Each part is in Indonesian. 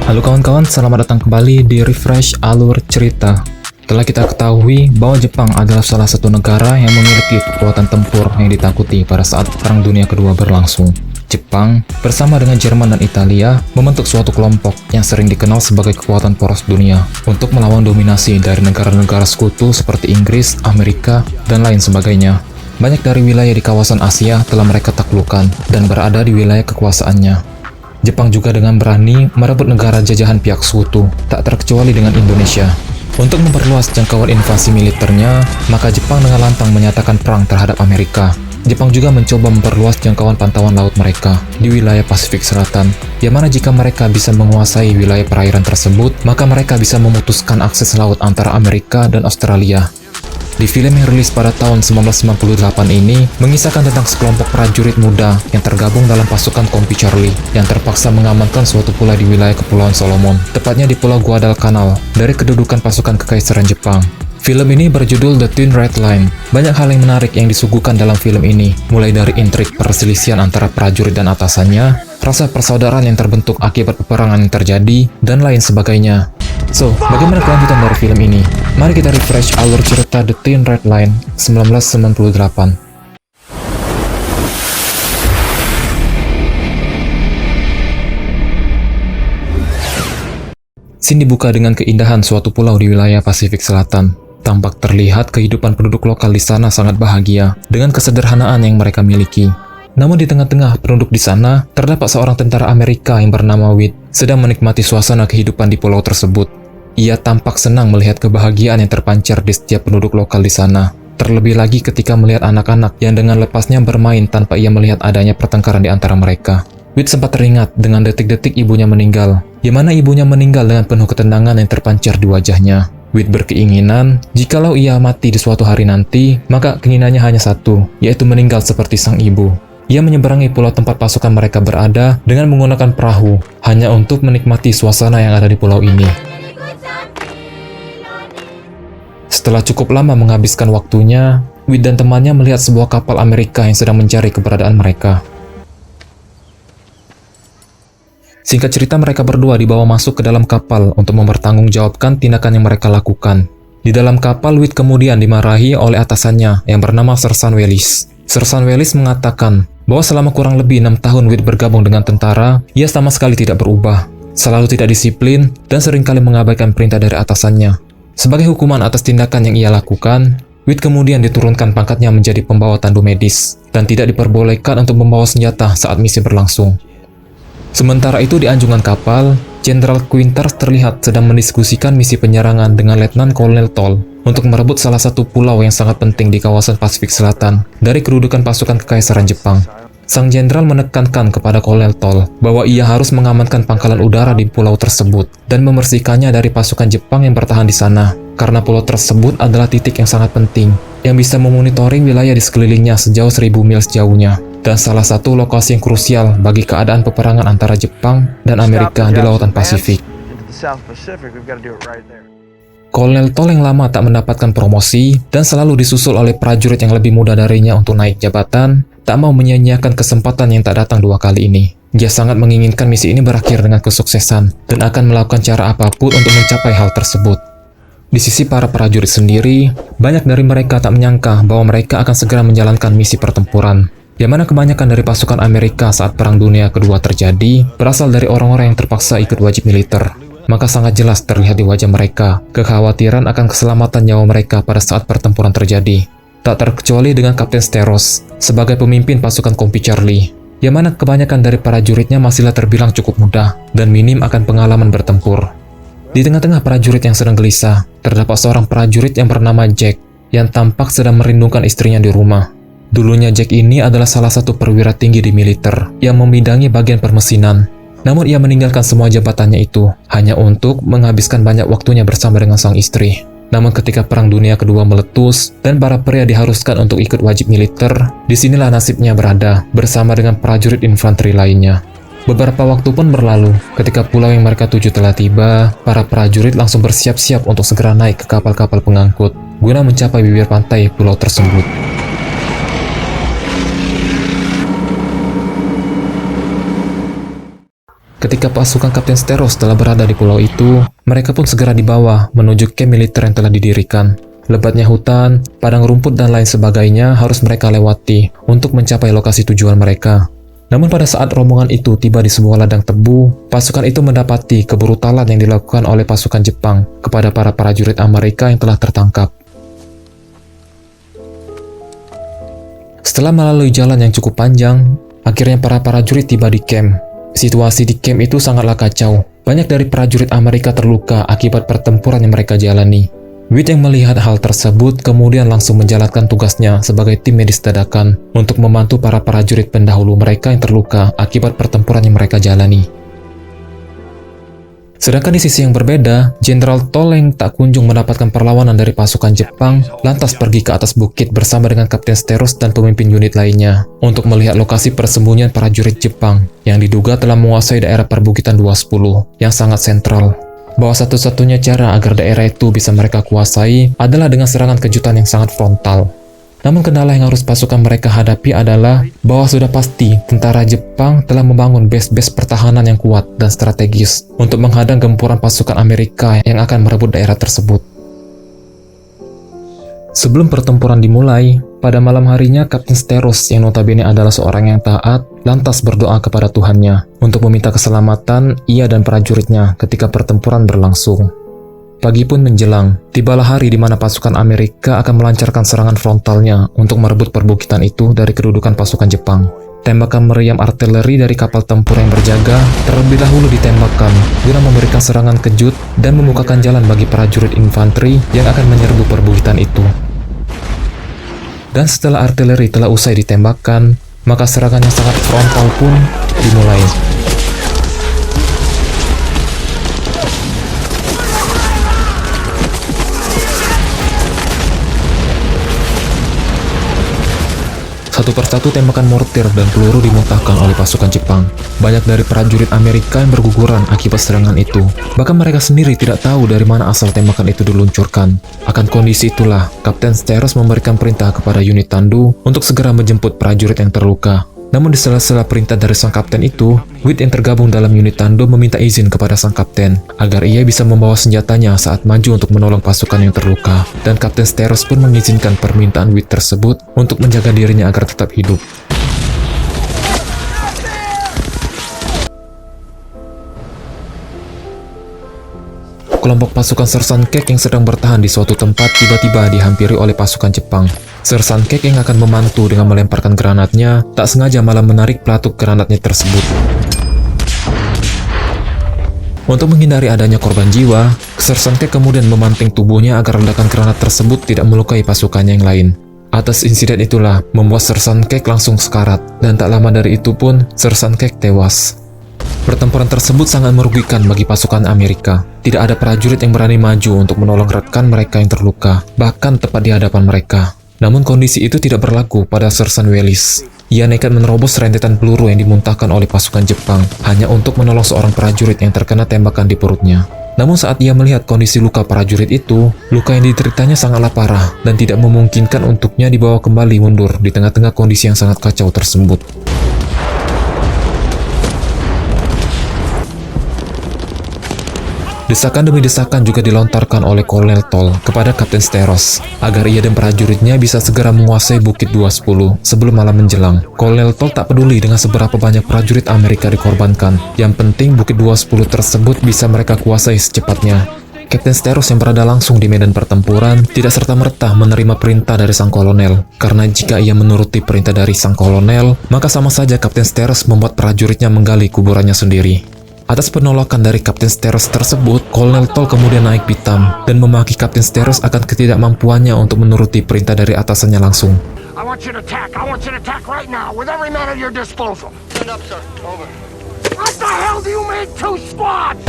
Halo kawan-kawan, selamat datang kembali di Refresh Alur Cerita. Telah kita ketahui bahwa Jepang adalah salah satu negara yang memiliki kekuatan tempur yang ditakuti pada saat Perang Dunia Kedua berlangsung. Jepang, bersama dengan Jerman dan Italia, membentuk suatu kelompok yang sering dikenal sebagai kekuatan poros dunia untuk melawan dominasi dari negara-negara sekutu seperti Inggris, Amerika, dan lain sebagainya. Banyak dari wilayah di kawasan Asia telah mereka taklukkan dan berada di wilayah kekuasaannya. Jepang juga dengan berani merebut negara jajahan pihak sekutu, tak terkecuali dengan Indonesia. Untuk memperluas jangkauan invasi militernya, maka Jepang dengan lantang menyatakan perang terhadap Amerika. Jepang juga mencoba memperluas jangkauan pantauan laut mereka di wilayah Pasifik Selatan, yang mana jika mereka bisa menguasai wilayah perairan tersebut, maka mereka bisa memutuskan akses laut antara Amerika dan Australia. Di film yang rilis pada tahun 1998 ini, mengisahkan tentang sekelompok prajurit muda yang tergabung dalam pasukan Kompi Charlie yang terpaksa mengamankan suatu pulau di wilayah Kepulauan Solomon, tepatnya di Pulau Guadalcanal, dari kedudukan pasukan Kekaisaran Jepang. Film ini berjudul The Thin Red Line. Banyak hal yang menarik yang disuguhkan dalam film ini, mulai dari intrik perselisihan antara prajurit dan atasannya, rasa persaudaraan yang terbentuk akibat peperangan yang terjadi, dan lain sebagainya. So, bagaimana kelanjutan dari film ini? Mari kita refresh alur cerita The Thin Red Line 1998. Scene dibuka dengan keindahan suatu pulau di wilayah Pasifik Selatan. Tampak terlihat kehidupan penduduk lokal di sana sangat bahagia dengan kesederhanaan yang mereka miliki. Namun di tengah-tengah penduduk di sana, terdapat seorang tentara Amerika yang bernama Whit sedang menikmati suasana kehidupan di pulau tersebut. Ia tampak senang melihat kebahagiaan yang terpancar di setiap penduduk lokal di sana. Terlebih lagi ketika melihat anak-anak yang dengan lepasnya bermain tanpa ia melihat adanya pertengkaran di antara mereka. Whit sempat teringat dengan detik-detik ibunya meninggal, di mana ibunya meninggal dengan penuh ketenangan yang terpancar di wajahnya. Whit berkeinginan, jikalau ia mati di suatu hari nanti, maka keinginannya hanya satu, yaitu meninggal seperti sang ibu. Ia menyeberangi pulau tempat pasukan mereka berada dengan menggunakan perahu, hanya untuk menikmati suasana yang ada di pulau ini. Setelah cukup lama menghabiskan waktunya, Whit dan temannya melihat sebuah kapal Amerika yang sedang mencari keberadaan mereka. Singkat cerita, mereka berdua dibawa masuk ke dalam kapal untuk mempertanggungjawabkan tindakan yang mereka lakukan. Di dalam kapal, Whit kemudian dimarahi oleh atasannya yang bernama Sersan Wellis. Sersan Wellis mengatakan bahwa selama kurang lebih 6 tahun Whit bergabung dengan tentara, ia sama sekali tidak berubah, selalu tidak disiplin, dan seringkali mengabaikan perintah dari atasannya. Sebagai hukuman atas tindakan yang ia lakukan, Whit kemudian diturunkan pangkatnya menjadi pembawa tandu medis dan tidak diperbolehkan untuk membawa senjata saat misi berlangsung. Sementara itu di anjungan kapal, Jenderal Quinters terlihat sedang mendiskusikan misi penyerangan dengan Letnan Kolonel Toll untuk merebut salah satu pulau yang sangat penting di kawasan Pasifik Selatan dari kedudukan pasukan Kekaisaran Jepang. Sang jenderal menekankan kepada Kolonel Toll bahwa ia harus mengamankan pangkalan udara di pulau tersebut dan membersihkannya dari pasukan Jepang yang bertahan di sana, karena pulau tersebut adalah titik yang sangat penting yang bisa memonitoring wilayah di sekelilingnya sejauh 1000 mil sejauhnya, dan salah satu lokasi yang krusial bagi keadaan peperangan antara Jepang dan Amerika di Lautan Pasifik. Kolonel Toll yang lama tak mendapatkan promosi dan selalu disusul oleh prajurit yang lebih muda darinya untuk naik jabatan, tak mau menyia-nyiakan kesempatan yang tak datang 2 kali ini. Dia sangat menginginkan misi ini berakhir dengan kesuksesan dan akan melakukan cara apapun untuk mencapai hal tersebut. Di sisi para prajurit sendiri, banyak dari mereka tak menyangka bahwa mereka akan segera menjalankan misi pertempuran, di mana kebanyakan dari pasukan Amerika saat Perang Dunia Kedua terjadi berasal dari orang-orang yang terpaksa ikut wajib militer. Maka sangat jelas terlihat di wajah mereka kekhawatiran akan keselamatan nyawa mereka pada saat pertempuran terjadi. Tak terkecuali dengan Kapten Steros sebagai pemimpin pasukan Kompi Charlie, yang mana kebanyakan dari prajuritnya masihlah terbilang cukup muda dan minim akan pengalaman bertempur. Di tengah-tengah prajurit yang sedang gelisah, terdapat seorang prajurit yang bernama Jack yang tampak sedang merindukan istrinya di rumah. Dulunya Jack ini adalah salah satu perwira tinggi di militer yang membidangi bagian permesinan. Namun ia meninggalkan semua jabatannya itu hanya untuk menghabiskan banyak waktunya bersama dengan sang istri. Namun ketika Perang Dunia Kedua meletus dan para pria diharuskan untuk ikut wajib militer, disinilah nasibnya berada bersama dengan prajurit infanteri lainnya. Beberapa waktu pun berlalu, ketika pulau yang mereka tuju telah tiba, para prajurit langsung bersiap-siap untuk segera naik ke kapal-kapal pengangkut, guna mencapai bibir pantai pulau tersebut. Ketika pasukan Kapten Steros telah berada di pulau itu, mereka pun segera dibawa menuju camp militer yang telah didirikan. Lebatnya hutan, padang rumput dan lain sebagainya harus mereka lewati untuk mencapai lokasi tujuan mereka. Namun pada saat rombongan itu tiba di sebuah ladang tebu, pasukan itu mendapati kebrutalan yang dilakukan oleh pasukan Jepang kepada para prajurit Amerika yang telah tertangkap. Setelah melalui jalan yang cukup panjang, akhirnya para prajurit tiba di camp. Situasi di camp itu sangatlah kacau. Banyak dari prajurit Amerika terluka akibat pertempuran yang mereka jalani. Witt yang melihat hal tersebut kemudian langsung menjalankan tugasnya sebagai tim medis dadakan untuk membantu para prajurit pendahulu mereka yang terluka akibat pertempuran yang mereka jalani. Sedangkan di sisi yang berbeda, Jenderal Toll yang tak kunjung mendapatkan perlawanan dari pasukan Jepang lantas pergi ke atas bukit bersama dengan Kapten Steros dan pemimpin unit lainnya untuk melihat lokasi persembunyian prajurit Jepang yang diduga telah menguasai daerah perbukitan 210 yang sangat sentral. Bahwa satu-satunya cara agar daerah itu bisa mereka kuasai adalah dengan serangan kejutan yang sangat frontal. Namun kendala yang harus pasukan mereka hadapi adalah bahwa sudah pasti tentara Jepang telah membangun base-base pertahanan yang kuat dan strategis untuk menghadang gempuran pasukan Amerika yang akan merebut daerah tersebut. Sebelum pertempuran dimulai, pada malam harinya Kapten Steros yang notabene adalah seorang yang taat, lantas berdoa kepada Tuhannya untuk meminta keselamatan ia dan prajuritnya ketika pertempuran berlangsung. Pagi pun menjelang, tibalah hari di mana pasukan Amerika akan melancarkan serangan frontalnya untuk merebut perbukitan itu dari kedudukan pasukan Jepang. Tembakan meriam artileri dari kapal tempur yang berjaga terlebih dahulu ditembakkan guna memberikan serangan kejut dan membukakan jalan bagi prajurit infanteri yang akan menyerbu perbukitan itu. Dan setelah artileri telah usai ditembakkan, maka serangan yang sangat frontal pun dimulai. Satu persatu tembakan mortir dan peluru dimuntahkan oleh pasukan Jepang. Banyak dari prajurit Amerika yang berguguran akibat serangan itu. Bahkan mereka sendiri tidak tahu dari mana asal tembakan itu diluncurkan. Akan kondisi itulah, Kapten Steros memberikan perintah kepada unit tandu untuk segera menjemput prajurit yang terluka. Namun di sela-sela perintah dari sang kapten itu, Witt yang tergabung dalam unit tandu meminta izin kepada sang kapten agar ia bisa membawa senjatanya saat maju untuk menolong pasukan yang terluka. Dan Kapten Steros pun mengizinkan permintaan Witt tersebut untuk menjaga dirinya agar tetap hidup. Kelompok pasukan Sersan Kek yang sedang bertahan di suatu tempat tiba-tiba dihampiri oleh pasukan Jepang. Sersan Kek yang akan membantu dengan melemparkan granatnya, tak sengaja malah menarik pelatuk granatnya tersebut. Untuk menghindari adanya korban jiwa, Sersan Kek kemudian memanting tubuhnya agar ledakan granat tersebut tidak melukai pasukannya yang lain. Atas insiden itulah membuat Sersan Kek langsung sekarat, dan tak lama dari itu pun Sersan Kek tewas. Pertempuran tersebut sangat merugikan bagi pasukan Amerika. Tidak ada prajurit yang berani maju untuk menolong rekan mereka yang terluka, bahkan tepat di hadapan mereka. Namun kondisi itu tidak berlaku pada Sersan Wellis. Ia nekat menerobos rentetan peluru yang dimuntahkan oleh pasukan Jepang hanya untuk menolong seorang prajurit yang terkena tembakan di perutnya. Namun saat ia melihat kondisi luka prajurit itu, luka yang dideritanya sangatlah parah dan tidak memungkinkan untuknya dibawa kembali mundur di tengah-tengah kondisi yang sangat kacau tersebut. Desakan demi desakan juga dilontarkan oleh Kolonel Toll kepada Kapten Steros agar ia dan prajuritnya bisa segera menguasai Bukit 210 sebelum malam menjelang. Kolonel Toll tak peduli dengan seberapa banyak prajurit Amerika dikorbankan. Yang penting Bukit 210 tersebut bisa mereka kuasai secepatnya. Kapten Steros yang berada langsung di medan pertempuran tidak serta-merta menerima perintah dari sang kolonel, karena jika ia menuruti perintah dari sang kolonel, maka sama saja Kapten Steros membuat prajuritnya menggali kuburannya sendiri. Atas penolakan dari Kapten Steros tersebut, Kolonel Toll kemudian naik pitam dan memaki Kapten Steros akan ketidakmampuannya untuk menuruti perintah dari atasannya langsung. I want you to attack right now with every man at your disposal. Stand up, sir. Over. What the hell do you make two squads?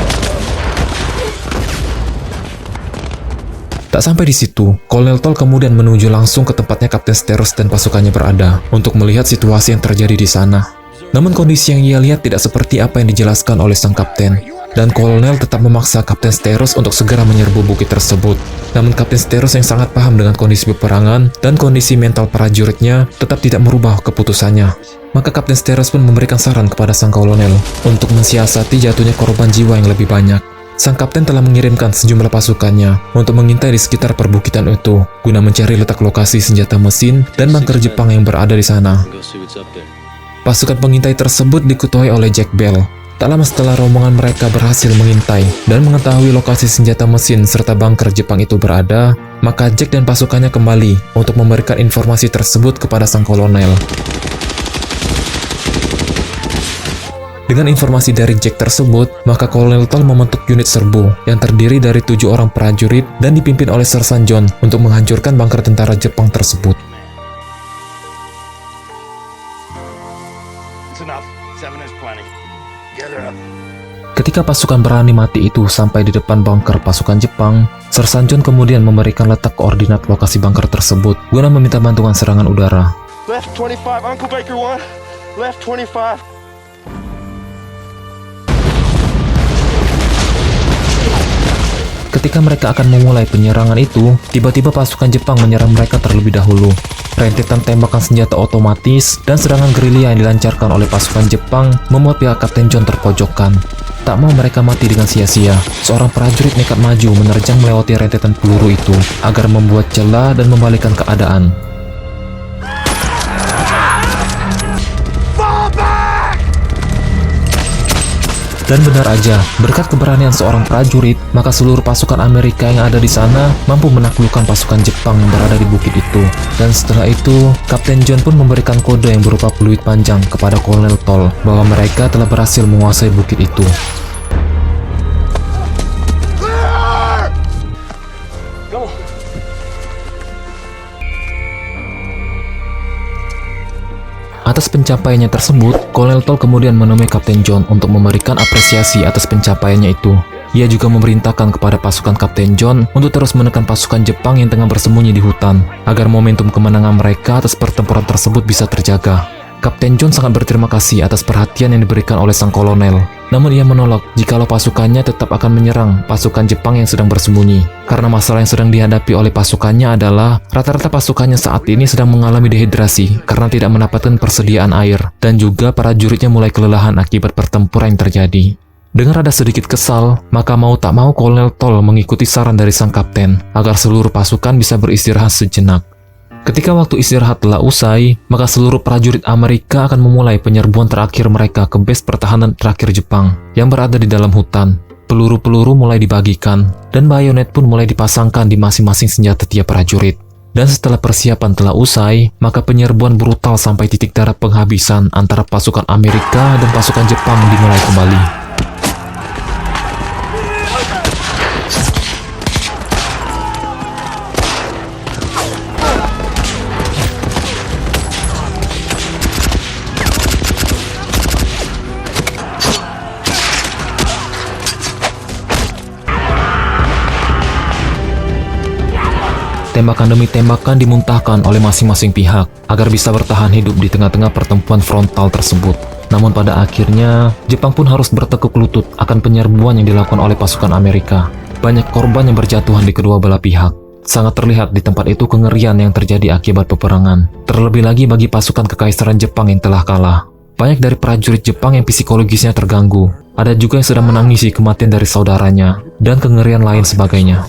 Tak sampai di situ, Kolonel Toll kemudian menuju langsung ke tempatnya Kapten Steros dan pasukannya berada untuk melihat situasi yang terjadi di sana. Namun kondisi yang ia lihat tidak seperti apa yang dijelaskan oleh sang kapten, dan kolonel tetap memaksa Kapten Steros untuk segera menyerbu bukit tersebut. Namun Kapten Steros yang sangat paham dengan kondisi peperangan dan kondisi mental prajuritnya tetap tidak merubah keputusannya. maka Kapten Steros pun memberikan saran kepada sang kolonel untuk mensiasati jatuhnya korban jiwa yang lebih banyak. Sang kapten telah mengirimkan sejumlah pasukannya untuk mengintai di sekitar perbukitan itu guna mencari letak lokasi senjata mesin dan bunker Jepang yang berada di sana. Pasukan pengintai tersebut diketuai oleh Jack Bell. Tak lama setelah rombongan mereka berhasil mengintai dan mengetahui lokasi senjata mesin serta bunker Jepang itu berada, maka Jack dan pasukannya kembali untuk memberikan informasi tersebut kepada sang kolonel. Dengan informasi dari Jack tersebut, maka Kolonel Toll membentuk unit serbu yang terdiri dari 7 orang prajurit dan dipimpin oleh Sersan John untuk menghancurkan bunker tentara Jepang tersebut. Ketika pasukan berani mati itu sampai di depan bunker pasukan Jepang, Sersan John kemudian memberikan letak koordinat lokasi bunker tersebut guna meminta bantuan serangan udara. Left 25, Uncle Baker 1. Left 25. Ketika mereka akan memulai penyerangan itu, tiba-tiba pasukan Jepang menyerang mereka terlebih dahulu. Rentetan tembakan senjata otomatis dan serangan gerilya yang dilancarkan oleh pasukan Jepang membuat pihak Kapten John terpojokkan. Tak mau mereka mati dengan sia-sia, seorang prajurit nekat maju menerjang melewati rentetan peluru itu agar membuat celah dan membalikkan keadaan. Dan benar aja, berkat keberanian seorang prajurit, maka seluruh pasukan Amerika yang ada di sana mampu menaklukkan pasukan Jepang yang berada di bukit itu. Dan setelah itu, Kapten John pun memberikan kode yang berupa peluit panjang kepada Kolonel Toll bahwa mereka telah berhasil menguasai bukit itu. Atas pencapaiannya tersebut, Kolonel Toll kemudian menemui Kapten John untuk memberikan apresiasi atas pencapaiannya itu. Ia juga memerintahkan kepada pasukan Kapten John untuk terus menekan pasukan Jepang yang tengah bersembunyi di hutan, agar momentum kemenangan mereka atas pertempuran tersebut bisa terjaga. Kapten John sangat berterima kasih atas perhatian yang diberikan oleh sang kolonel. Namun ia menolak jikalau pasukannya tetap akan menyerang pasukan Jepang yang sedang bersembunyi. Karena masalah yang sedang dihadapi oleh pasukannya adalah rata-rata pasukannya saat ini sedang mengalami dehidrasi karena tidak mendapatkan persediaan air. Dan juga prajuritnya mulai kelelahan akibat pertempuran yang terjadi. Dengan rada sedikit kesal, maka mau tak mau Kolonel Toll mengikuti saran dari sang kapten agar seluruh pasukan bisa beristirahat sejenak. Ketika waktu istirahat telah usai, maka seluruh prajurit Amerika akan memulai penyerbuan terakhir mereka ke base pertahanan terakhir Jepang yang berada di dalam hutan. Peluru-peluru mulai dibagikan, dan bayonet pun mulai dipasangkan di masing-masing senjata tiap prajurit. Dan setelah persiapan telah usai, maka penyerbuan brutal sampai titik darah penghabisan antara pasukan Amerika dan pasukan Jepang dimulai kembali. Tembakan demi tembakan dimuntahkan oleh masing-masing pihak agar bisa bertahan hidup di tengah-tengah pertempuran frontal tersebut. Namun pada akhirnya, Jepang pun harus bertekuk lutut akan penyerbuan yang dilakukan oleh pasukan Amerika. Banyak korban yang berjatuhan di kedua belah pihak. Sangat terlihat di tempat itu kengerian yang terjadi akibat peperangan. Terlebih lagi bagi pasukan kekaisaran Jepang yang telah kalah. Banyak dari prajurit Jepang yang psikologisnya terganggu. Ada juga yang sedang menangisi kematian dari saudaranya, dan kengerian lain sebagainya.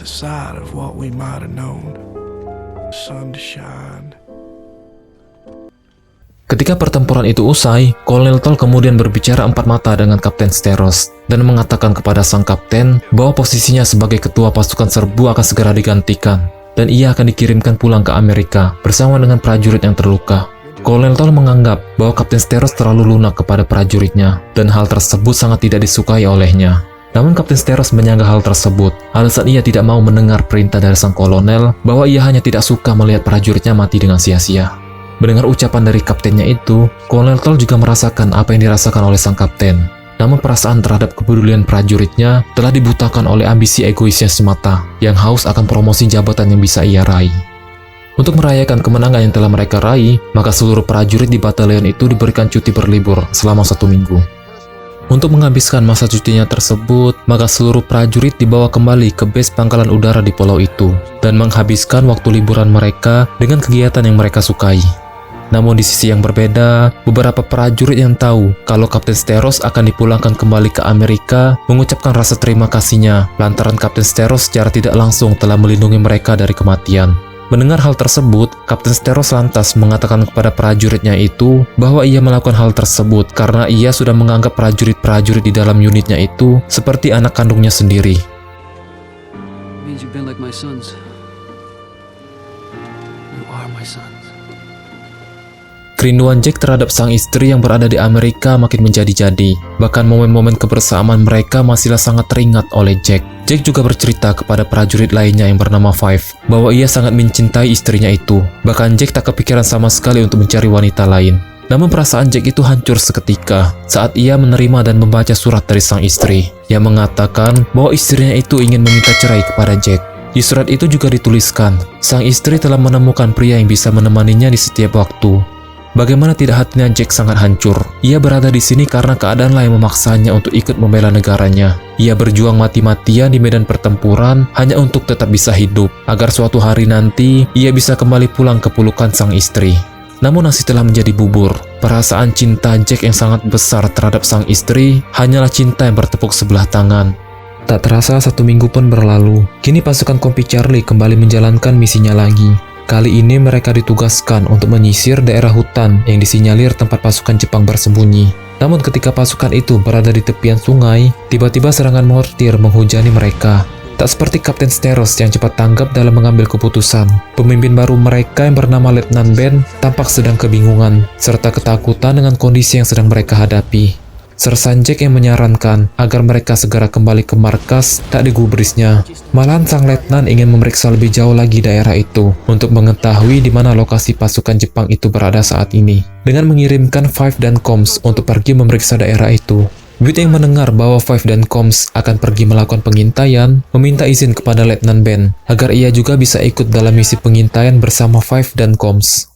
Ketika pertempuran itu usai, Kolonel Toll kemudian berbicara empat mata dengan Kapten Steros dan mengatakan kepada sang kapten bahwa posisinya sebagai ketua pasukan serbu akan segera digantikan dan ia akan dikirimkan pulang ke Amerika bersama dengan prajurit yang terluka. Kolonel Toll menganggap bahwa Kapten Steros terlalu lunak kepada prajuritnya dan hal tersebut sangat tidak disukai olehnya. Namun Kapten Steros menyanggah hal tersebut. Alasan ia tidak mau mendengar perintah dari sang kolonel bahwa ia hanya tidak suka melihat prajuritnya mati dengan sia-sia. Mendengar ucapan dari kaptennya itu, Kolonel Toll juga merasakan apa yang dirasakan oleh sang kapten. Namun perasaan terhadap kepedulian prajuritnya telah dibutakan oleh ambisi egoisnya semata yang haus akan promosi jabatan yang bisa ia raih. Untuk merayakan kemenangan yang telah mereka raih, maka seluruh prajurit di batalion itu diberikan cuti berlibur selama 1 minggu. Untuk menghabiskan masa cutinya tersebut, maka seluruh prajurit dibawa kembali ke base pangkalan udara di pulau itu dan menghabiskan waktu liburan mereka dengan kegiatan yang mereka sukai. Namun di sisi yang berbeda, beberapa prajurit yang tahu kalau Kapten Steros akan dipulangkan kembali ke Amerika mengucapkan rasa terima kasihnya lantaran Kapten Steros secara tidak langsung telah melindungi mereka dari kematian. Mendengar hal tersebut, Kapten Steros lantas mengatakan kepada prajuritnya itu bahwa ia melakukan hal tersebut karena ia sudah menganggap prajurit-prajurit di dalam unitnya itu seperti anak kandungnya sendiri. Means you've been like my sons. You are my sons. Kerinduan Jack terhadap sang istri yang berada di Amerika makin menjadi-jadi. Bahkan momen-momen kebersamaan mereka masihlah sangat teringat oleh Jack. Jack juga bercerita kepada prajurit lainnya yang bernama Five bahwa ia sangat mencintai istrinya itu. Bahkan Jack tak kepikiran sama sekali untuk mencari wanita lain. Namun perasaan Jack itu hancur seketika saat ia menerima dan membaca surat dari sang istri yang mengatakan bahwa istrinya itu ingin meminta cerai kepada Jack. Di surat itu juga dituliskan, sang istri telah menemukan pria yang bisa menemaninya di setiap waktu. Bagaimana tidak hatinya Jack sangat hancur. Ia berada di sini karena keadaanlah yang memaksanya untuk ikut membela negaranya. Ia berjuang mati-matian di medan pertempuran hanya untuk tetap bisa hidup, agar suatu hari nanti ia bisa kembali pulang ke pelukan sang istri. Namun nasi telah menjadi bubur. Perasaan cinta Jack yang sangat besar terhadap sang istri hanyalah cinta yang bertepuk sebelah tangan. Tak terasa 1 minggu pun berlalu. Kini pasukan Kompi Charlie kembali menjalankan misinya lagi. Kali ini mereka ditugaskan untuk menyisir daerah hutan yang disinyalir tempat pasukan Jepang bersembunyi. Namun ketika pasukan itu berada di tepian sungai, tiba-tiba serangan mortir menghujani mereka. Tak seperti Kapten Steros yang cepat tanggap dalam mengambil keputusan. Pemimpin baru mereka yang bernama Letnan Ben tampak sedang kebingungan serta ketakutan dengan kondisi yang sedang mereka hadapi. Sersan Jack yang menyarankan agar mereka segera kembali ke markas tak digubrisnya. Malahan sang letnan ingin memeriksa lebih jauh lagi daerah itu untuk mengetahui di mana lokasi pasukan Jepang itu berada saat ini. Dengan mengirimkan Five dan Combs untuk pergi memeriksa daerah itu. Witt yang mendengar bahwa Five dan Combs akan pergi melakukan pengintaian, meminta izin kepada Letnan Ben agar ia juga bisa ikut dalam misi pengintaian bersama Five dan Combs.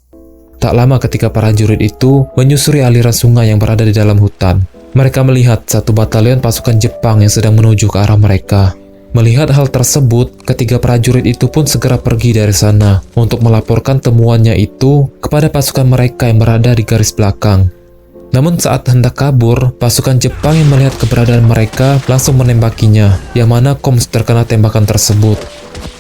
Tak lama ketika para prajurit itu menyusuri aliran sungai yang berada di dalam hutan. Mereka melihat satu batalion pasukan Jepang yang sedang menuju ke arah mereka. Melihat hal tersebut, ketiga prajurit itu pun segera pergi dari sana untuk melaporkan temuannya itu kepada pasukan mereka yang berada di garis belakang. Namun saat hendak kabur, pasukan Jepang yang melihat keberadaan mereka langsung menembakinya, yang mana Combs terkena tembakan tersebut.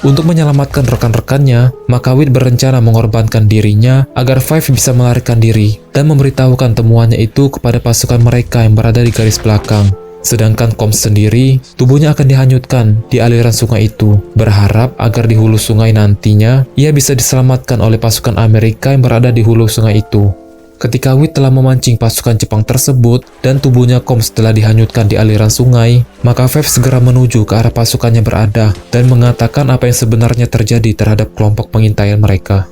Untuk menyelamatkan rekan-rekannya, maka Witt berencana mengorbankan dirinya agar Five bisa melarikan diri dan memberitahukan temuannya itu kepada pasukan mereka yang berada di garis belakang. Sedangkan Combs sendiri, tubuhnya akan dihanyutkan di aliran sungai itu, berharap agar di hulu sungai nantinya ia bisa diselamatkan oleh pasukan Amerika yang berada di hulu sungai itu. Ketika Witt telah memancing pasukan Jepang tersebut dan tubuhnya Combs telah dihanyutkan di aliran sungai, maka Five segera menuju ke arah pasukannya berada dan mengatakan apa yang sebenarnya terjadi terhadap kelompok pengintaian mereka.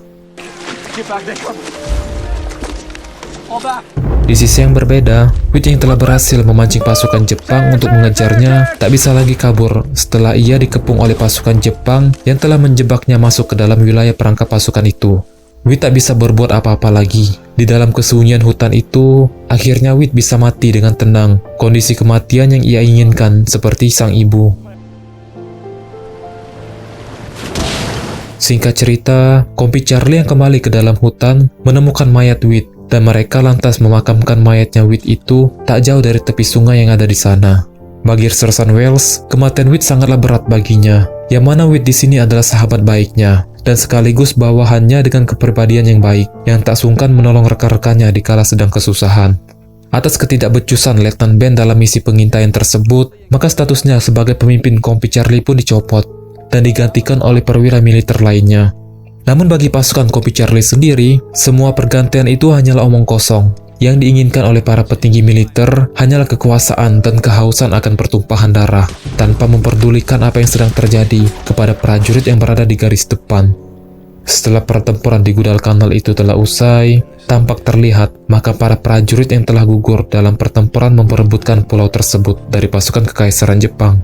Di sisi yang berbeda, Witt yang telah berhasil memancing pasukan Jepang untuk mengejarnya tak bisa lagi kabur setelah ia dikepung oleh pasukan Jepang yang telah menjebaknya masuk ke dalam wilayah perangkap pasukan itu. Witt tak bisa berbuat apa-apa lagi. Di dalam kesunyian hutan itu, akhirnya Witt bisa mati dengan tenang. Kondisi kematian yang ia inginkan seperti sang ibu. Singkat cerita, Kompi Charlie yang kembali ke dalam hutan menemukan mayat Witt dan mereka lantas memakamkan mayatnya Witt itu tak jauh dari tepi sungai yang ada di sana. Bagi Sersan Wells, kematian Witt sangatlah berat baginya, yang mana Witt di sini adalah sahabat baiknya dan sekaligus bawahannya dengan kepribadian yang baik yang tak sungkan menolong rekan-rekannya dikala sedang kesusahan. Atas ketidakbecusan Letnan Ben dalam misi pengintaian tersebut, maka statusnya sebagai pemimpin Kompi Charlie pun dicopot dan digantikan oleh perwira militer lainnya. Namun bagi pasukan Kompi Charlie sendiri, semua pergantian itu hanyalah omong kosong. Yang diinginkan oleh para petinggi militer hanyalah kekuasaan dan kehausan akan pertumpahan darah, tanpa memperdulikan apa yang sedang terjadi kepada prajurit yang berada di garis depan. Setelah pertempuran di Guadalcanal itu telah usai, tampak terlihat maka para prajurit yang telah gugur dalam pertempuran memperebutkan pulau tersebut dari pasukan Kekaisaran Jepang.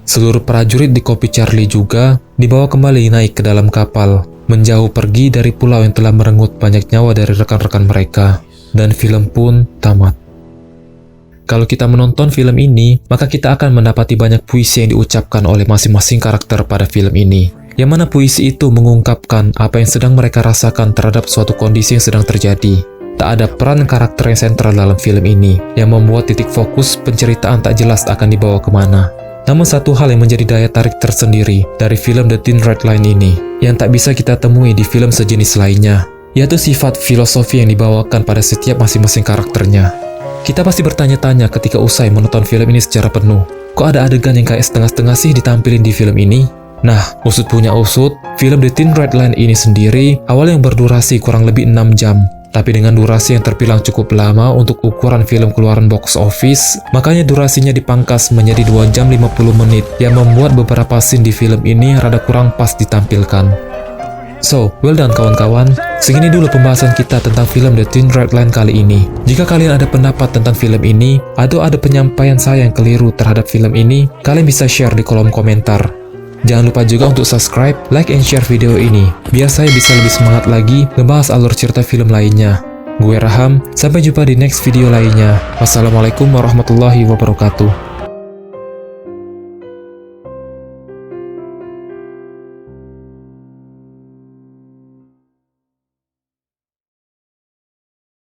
Seluruh prajurit di Kompi Charlie juga dibawa kembali naik ke dalam kapal, menjauh pergi dari pulau yang telah merenggut banyak nyawa dari rekan-rekan mereka. Dan film pun tamat. Kalau kita menonton film ini, maka kita akan mendapati banyak puisi yang diucapkan oleh masing-masing karakter pada film ini. yang mana puisi itu mengungkapkan apa yang sedang mereka rasakan terhadap suatu kondisi yang sedang terjadi. Tak ada peran karakter yang sentral dalam film ini, yang membuat titik fokus penceritaan tak jelas akan dibawa kemana. Namun satu hal yang menjadi daya tarik tersendiri dari film The Thin Red Line ini, yang tak bisa kita temui di film sejenis lainnya, yaitu sifat filosofi yang dibawakan pada setiap masing-masing karakternya. Kita pasti bertanya-tanya ketika usai menonton film ini secara penuh, kok ada adegan yang kayak setengah-setengah sih ditampilin di film ini? Nah, usut punya usut, film The Thin Red Line ini sendiri awalnya yang berdurasi kurang lebih 6 jam. Tapi dengan durasi yang terbilang cukup lama untuk ukuran film keluaran box office, makanya durasinya dipangkas menjadi 2 jam 50 menit yang membuat beberapa scene di film ini rada kurang pas ditampilkan. So, well done kawan-kawan. Segini dulu pembahasan kita tentang film The Thin Red Line kali ini. Jika kalian ada pendapat tentang film ini, atau ada penyampaian saya yang keliru terhadap film ini, kalian bisa share di kolom komentar. Jangan lupa juga untuk subscribe, like, and share video ini, biar saya bisa lebih semangat lagi ngebahas alur cerita film lainnya. Gue Raham, sampai jumpa di next video lainnya. Wassalamualaikum warahmatullahi wabarakatuh.